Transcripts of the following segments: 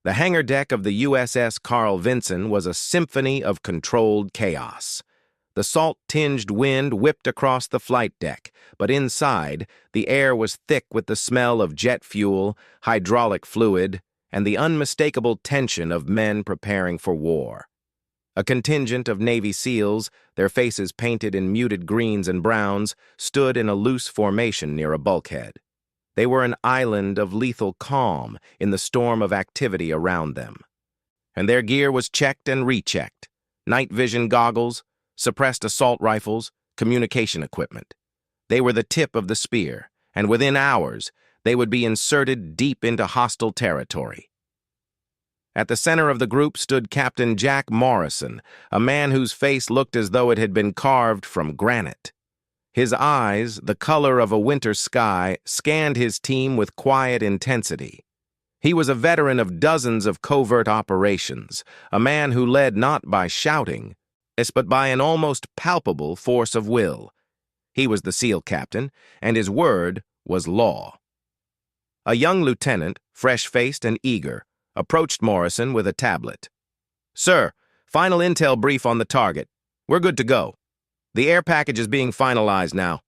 The hangar deck of the USS Carl Vinson was a symphony of controlled chaos. The salt-tinged wind whipped across the flight deck, but inside, the air was thick with the smell of jet fuel, hydraulic fluid, and the unmistakable tension of men preparing for war. A contingent of Navy SEALs, their faces painted in muted greens and browns, stood in a loose formation near a bulkhead. They were an island of lethal calm in the storm of activity around them. And their gear was checked and rechecked: night vision goggles, suppressed assault rifles, communication equipment. They were the tip of the spear, and within hours, they would be inserted deep into hostile territory. At the center of the group stood Captain Jack Morrison, a man whose face looked as though it had been carved from granite. His eyes, the color of a winter sky, scanned his team with quiet intensity. He was a veteran of dozens of covert operations, a man who led not by shouting, but by an almost palpable force of will. He was the SEAL captain, and his word was law. A young lieutenant, fresh-faced and eager, approached Morrison with a tablet. "Sir, final intel brief on the target. We're good to go. The air package is being finalized now.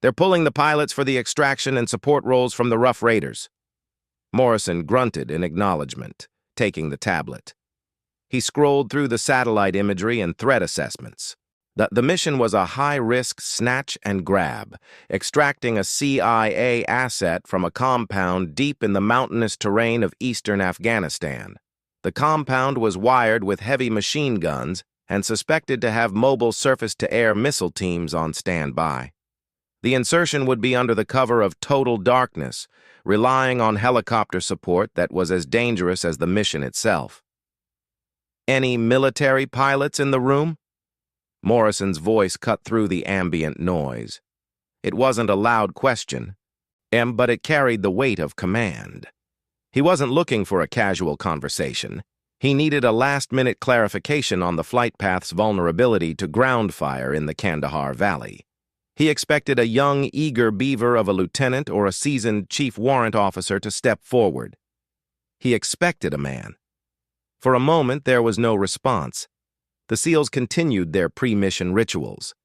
They're pulling the pilots for the extraction and support roles from the rough raiders." Morrison grunted in acknowledgement, taking the tablet. He scrolled through the satellite imagery and threat assessments. The mission was a high-risk snatch and grab, extracting a CIA asset from a compound deep in the mountainous terrain of eastern Afghanistan. The compound was wired with heavy machine guns and suspected to have mobile surface-to-air missile teams on standby. The insertion would be under the cover of total darkness, relying on helicopter support that was as dangerous as the mission itself. "Any military pilots in the room?" Morrison's voice cut through the ambient noise. It wasn't a loud question, but it carried the weight of command. He wasn't looking for a casual conversation. He needed a last-minute clarification on the flight path's vulnerability to ground fire in the Kandahar Valley. He expected a young, eager beaver of a lieutenant or a seasoned chief warrant officer to step forward. He expected a man. For a moment, there was no response. The SEALs continued their pre-mission rituals.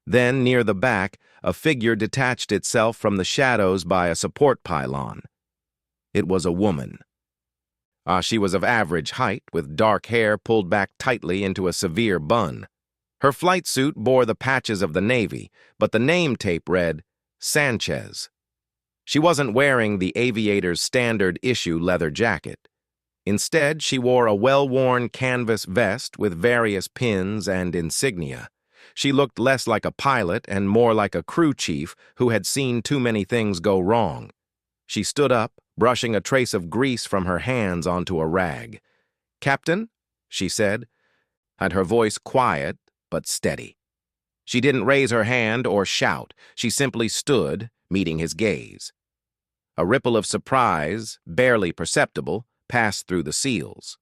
Then, near the back, a figure detached itself from the shadows by a support pylon. It was a woman. She was of average height, with dark hair pulled back tightly into a severe bun. Her flight suit bore the patches of the Navy, but the name tape read Sanchez. She wasn't wearing the aviator's standard issue leather jacket. Instead, she wore a well-worn canvas vest with various pins and insignia. She looked less like a pilot and more like a crew chief who had seen too many things go wrong. She stood up, brushing a trace of grease from her hands onto a rag. "Captain?" she said, and her voice quiet but steady. She didn't raise her hand or shout. She simply stood, meeting his gaze. A ripple of surprise, barely perceptible, passed through the SEALs.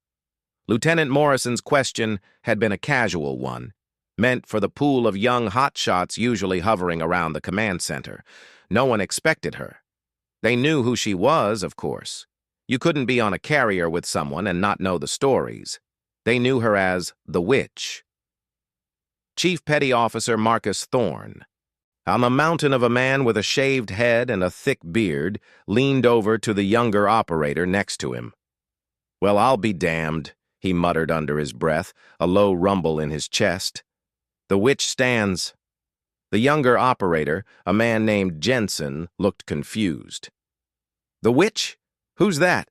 Lieutenant Morrison's question had been a casual one, meant for the pool of young hotshots usually hovering around the command center. No one expected her. They knew who she was, of course. You couldn't be on a carrier with someone and not know the stories. They knew her as the Witch. Chief Petty Officer Marcus Thorne, a mountain of a man with a shaved head and a thick beard, leaned over to the younger operator next to him. "Well, I'll be damned," he muttered under his breath, a low rumble in his chest. "The Witch stands." The younger operator, a man named Jensen, looked confused. "The Witch? Who's that?"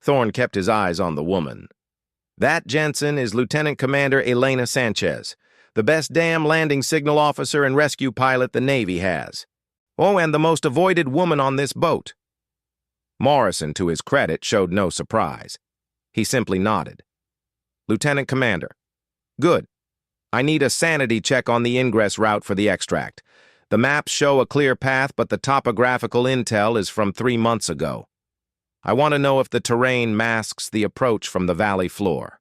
Thorne kept his eyes on the woman. "That, Jensen, is Lieutenant Commander Elena Sanchez, the best damn landing signal officer and rescue pilot the Navy has. Oh, and the most avoided woman on this boat." Morrison, to his credit, showed no surprise. He simply nodded. "Lieutenant Commander. Good. I need a sanity check on the ingress route for the extract. The maps show a clear path, but the topographical intel is from 3 months ago. I want to know if the terrain masks the approach from the valley floor."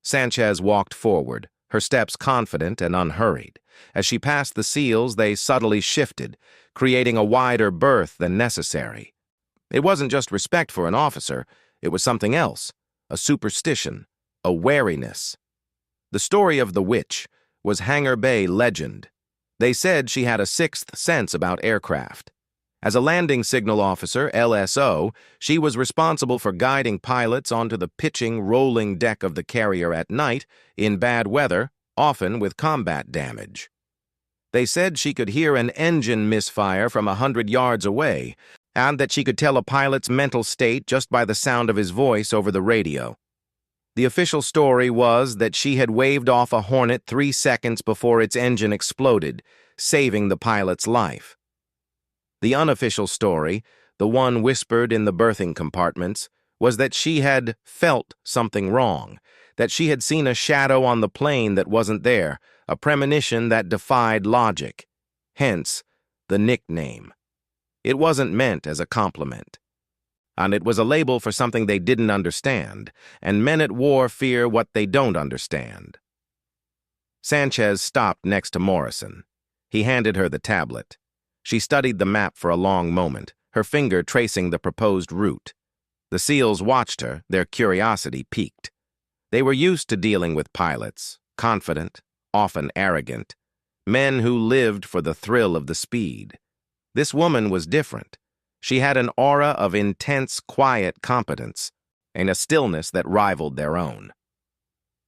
Sanchez walked forward, her steps confident and unhurried. As she passed the SEALs, they subtly shifted, creating a wider berth than necessary. It wasn't just respect for an officer, It was something else, a superstition, a wariness. The story of the witch was Hangar Bay legend. They said she had a sixth sense about aircraft. As a landing signal officer, LSO, she was responsible for guiding pilots onto the pitching, rolling deck of the carrier at night, in bad weather, often with combat damage. They said she could hear an engine misfire from 100 yards away, and that she could tell a pilot's mental state just by the sound of his voice over the radio. The official story was that she had waved off a Hornet 3 seconds before its engine exploded, saving the pilot's life. The unofficial story, the one whispered in the berthing compartments, was that she had felt something wrong, that she had seen a shadow on the plane that wasn't there, a premonition that defied logic. Hence, the nickname. It wasn't meant as a compliment. And it was a label for something they didn't understand, and men at war fear what they don't understand. Sanchez stopped next to Morrison. He handed her the tablet. She studied the map for a long moment, her finger tracing the proposed route. The SEALs watched her, their curiosity piqued. They were used to dealing with pilots, confident, often arrogant, men who lived for the thrill of the speed. This woman was different. She had an aura of intense, quiet competence, and a stillness that rivaled their own.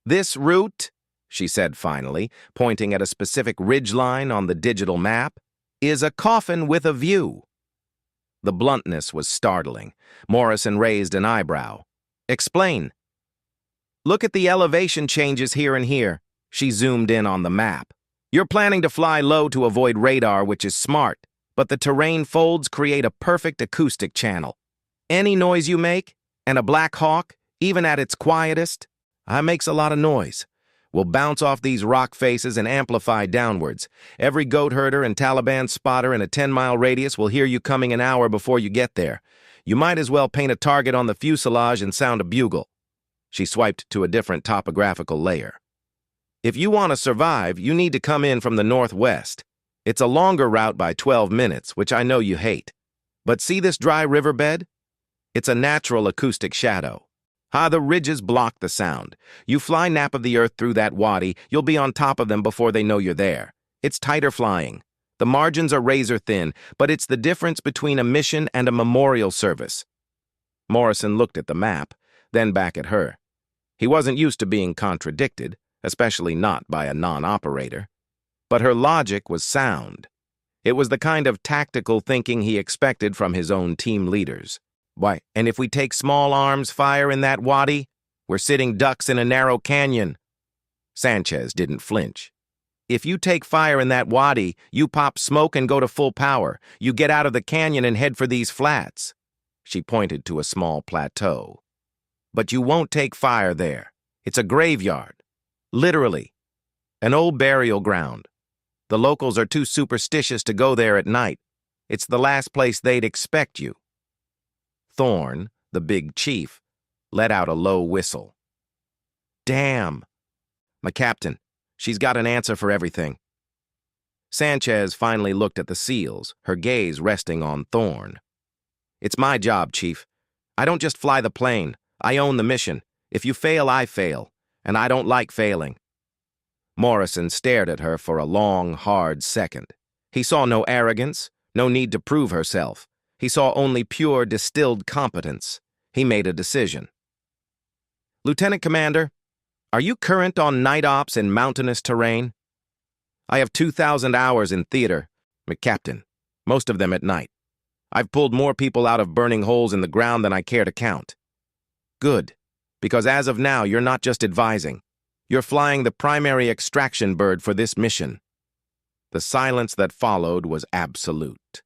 "This route," she said finally, pointing at a specific ridgeline on the digital map, "is a coffin with a view." The bluntness was startling. Morrison raised an eyebrow. "Explain." "Look at the elevation changes here and here." She zoomed in on the map. "You're planning to fly low to avoid radar, which is smart, but the terrain folds create a perfect acoustic channel. Any noise you make, and a Black Hawk, even at its quietest, makes a lot of noise, will bounce off these rock faces and amplify downwards. Every goat herder and Taliban spotter in a 10-mile radius will hear you coming an hour before you get there. You might as well paint a target on the fuselage and sound a bugle." She swiped to a different topographical layer. "If you want to survive, you need to come in from the northwest. It's a longer route by 12 minutes, which I know you hate. But see this dry riverbed? It's a natural acoustic shadow. The ridges block the sound. You fly nap of the earth through that wadi, you'll be on top of them before they know you're there. It's tighter flying. The margins are razor thin, but it's the difference between a mission and a memorial service." Morrison looked at the map, then back at her. He wasn't used to being contradicted, especially not by a non-operator. But her logic was sound. It was the kind of tactical thinking he expected from his own team leaders. "Why, and if we take small arms fire in that wadi, we're sitting ducks in a narrow canyon." Sanchez didn't flinch. "If you take fire in that wadi, you pop smoke and go to full power. You get out of the canyon and head for these flats." She pointed to a small plateau. "But you won't take fire there. It's a graveyard. Literally. An old burial ground. The locals are too superstitious to go there at night. It's the last place they'd expect you." Thorne, the big chief, let out a low whistle. "Damn. My captain, she's got an answer for everything." Sanchez finally looked at the SEALs, her gaze resting on Thorne. "It's my job, Chief. I don't just fly the plane. I own the mission. If you fail, I fail. And I don't like failing." Morrison stared at her for a long, hard second. He saw no arrogance, no need to prove herself. He saw only pure, distilled competence. He made a decision. "Lieutenant Commander, are you current on night ops in mountainous terrain?" "I have 2,000 hours in theater, Captain, most of them at night. I've pulled more people out of burning holes in the ground than I care to count." "Good, because as of now, you're not just advising. You're flying the primary extraction bird for this mission." The silence that followed was absolute.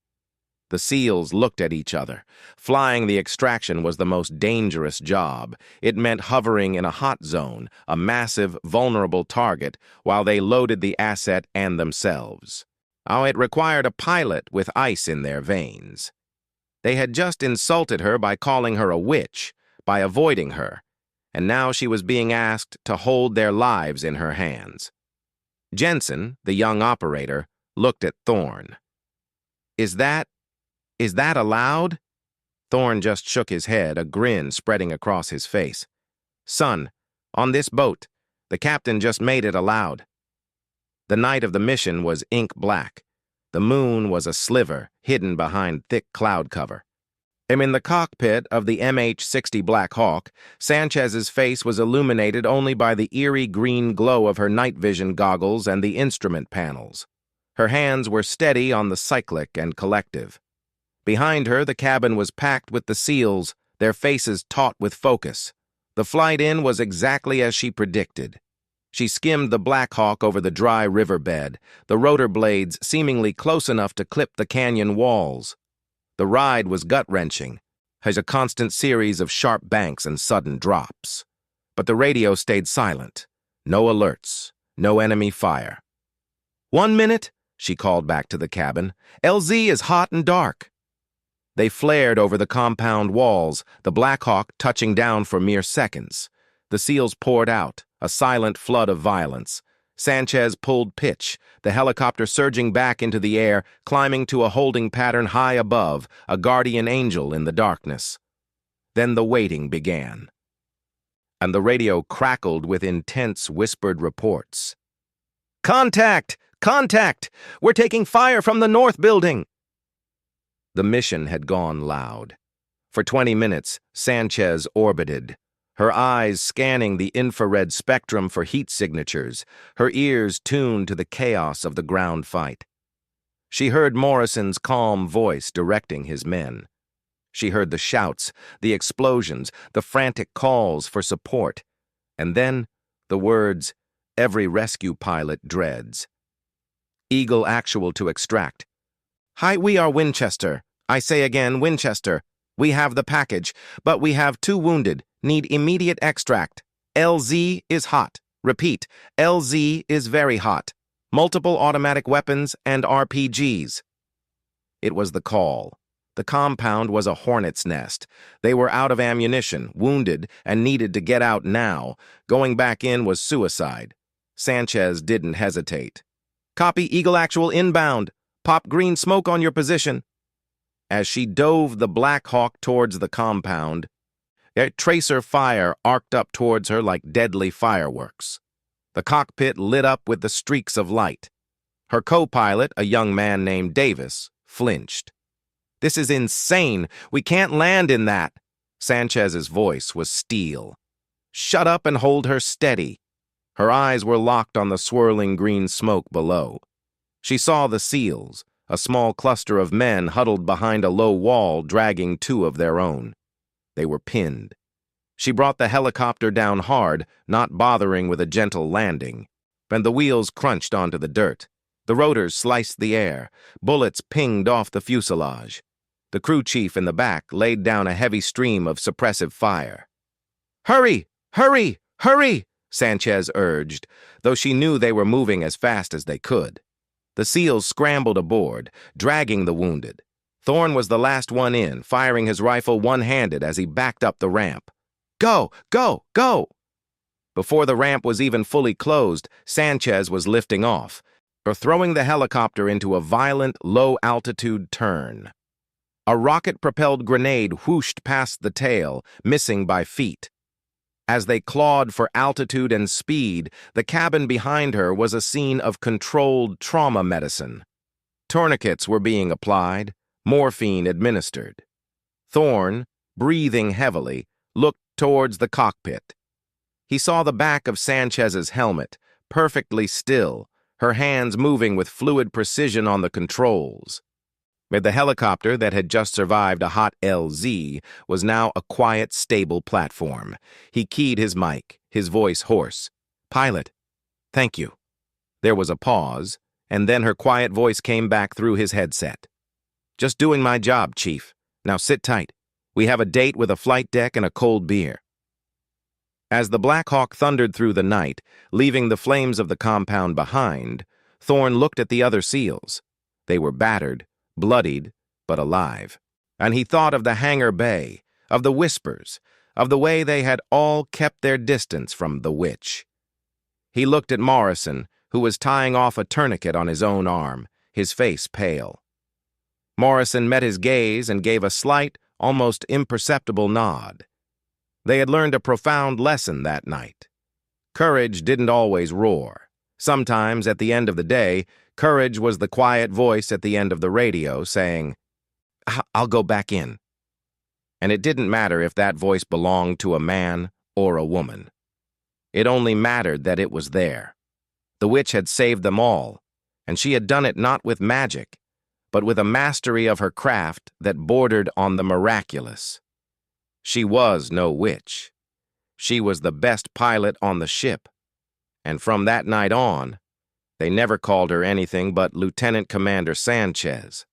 The SEALs looked at each other. Flying the extraction was the most dangerous job. It meant hovering in a hot zone, a massive, vulnerable target, while they loaded the asset and themselves. It required a pilot with ice in their veins. They had just insulted her by calling her a witch, by avoiding her, and now she was being asked to hold their lives in her hands. Jensen, the young operator, looked at Thorne. Is that allowed?" Thorne just shook his head, a grin spreading across his face. "Son, on this boat. The captain just made it aloud." The night of the mission was ink black. The moon was a sliver, hidden behind thick cloud cover. In the cockpit of the MH-60 Black Hawk, Sanchez's face was illuminated only by the eerie green glow of her night vision goggles and the instrument panels. Her hands were steady on the cyclic and collective. Behind her, the cabin was packed with the SEALs, their faces taut with focus. The flight in was exactly as she predicted. She skimmed the Black Hawk over the dry riverbed, the rotor blades seemingly close enough to clip the canyon walls. The ride was gut-wrenching, as a constant series of sharp banks and sudden drops. But the radio stayed silent. No alerts, no enemy fire. "1 minute," she called back to the cabin. "LZ is hot and dark." They flared over the compound walls, the Black Hawk touching down for mere seconds. The SEALs poured out, a silent flood of violence. Sanchez pulled pitch, the helicopter surging back into the air, climbing to a holding pattern high above, a guardian angel in the darkness. Then the waiting began. And the radio crackled with intense whispered reports. "Contact! Contact! We're taking fire from the north building!" The mission had gone loud. For 20 minutes, Sanchez orbited, her eyes scanning the infrared spectrum for heat signatures, her ears tuned to the chaos of the ground fight. She heard Morrison's calm voice directing his men. She heard the shouts, the explosions, the frantic calls for support, and then the words every rescue pilot dreads. Eagle Actual to extract. "Hi, we are Winchester. I say again, Winchester. We have the package, but we have 2 wounded. Need immediate extract. LZ is hot. Repeat, LZ is very hot. Multiple automatic weapons and RPGs." It was the call. The compound was a hornet's nest. They were out of ammunition, wounded, and needed to get out now. Going back in was suicide. Sanchez didn't hesitate. "Copy, Eagle Actual inbound. Pop green smoke on your position." As she dove the Black Hawk towards the compound, tracer fire arced up towards her like deadly fireworks. The cockpit lit up with the streaks of light. Her co-pilot, a young man named Davis, flinched. "This is insane. We can't land in that." Sanchez's voice was steel. "Shut up and hold her steady." Her eyes were locked on the swirling green smoke below. She saw the SEALs, a small cluster of men huddled behind a low wall dragging 2 of their own. They were pinned. She brought the helicopter down hard, not bothering with a gentle landing. And the wheels crunched onto the dirt. The rotors sliced the air. Bullets pinged off the fuselage. The crew chief in the back laid down a heavy stream of suppressive fire. "Hurry! Hurry! Hurry!" Sanchez urged, though she knew they were moving as fast as they could. The SEALs scrambled aboard, dragging the wounded. Thorne was the last one in, firing his rifle one-handed as he backed up the ramp. "Go! Go! Go!" Before the ramp was even fully closed, Sanchez was lifting off, or throwing the helicopter into a violent, low-altitude turn. A rocket-propelled grenade whooshed past the tail, missing by feet. As they clawed for altitude and speed, the cabin behind her was a scene of controlled trauma medicine. Tourniquets were being applied, morphine administered. Thorne, breathing heavily, looked towards the cockpit. He saw the back of Sanchez's helmet, perfectly still, her hands moving with fluid precision on the controls. The helicopter that had just survived a hot LZ was now a quiet, stable platform. He keyed his mic, his voice hoarse. "Pilot, thank you." There was a pause, and then her quiet voice came back through his headset. "Just doing my job, Chief. Now sit tight. We have a date with a flight deck and a cold beer." As the Black Hawk thundered through the night, leaving the flames of the compound behind, Thorne looked at the other SEALs. They were battered, bloodied, but alive. And he thought of the hangar bay, of the whispers, of the way they had all kept their distance from the witch. He looked at Morrison, who was tying off a tourniquet on his own arm, his face pale. Morrison met his gaze and gave a slight, almost imperceptible nod. They had learned a profound lesson that night. Courage didn't always roar. Sometimes, at the end of the day, courage was the quiet voice at the end of the radio saying, "I'll go back in." And it didn't matter if that voice belonged to a man or a woman. It only mattered that it was there. The witch had saved them all, and she had done it not with magic, but with a mastery of her craft that bordered on the miraculous. She was no witch. She was the best pilot on the ship, and from that night on, they never called her anything but Lieutenant Commander Sanchez.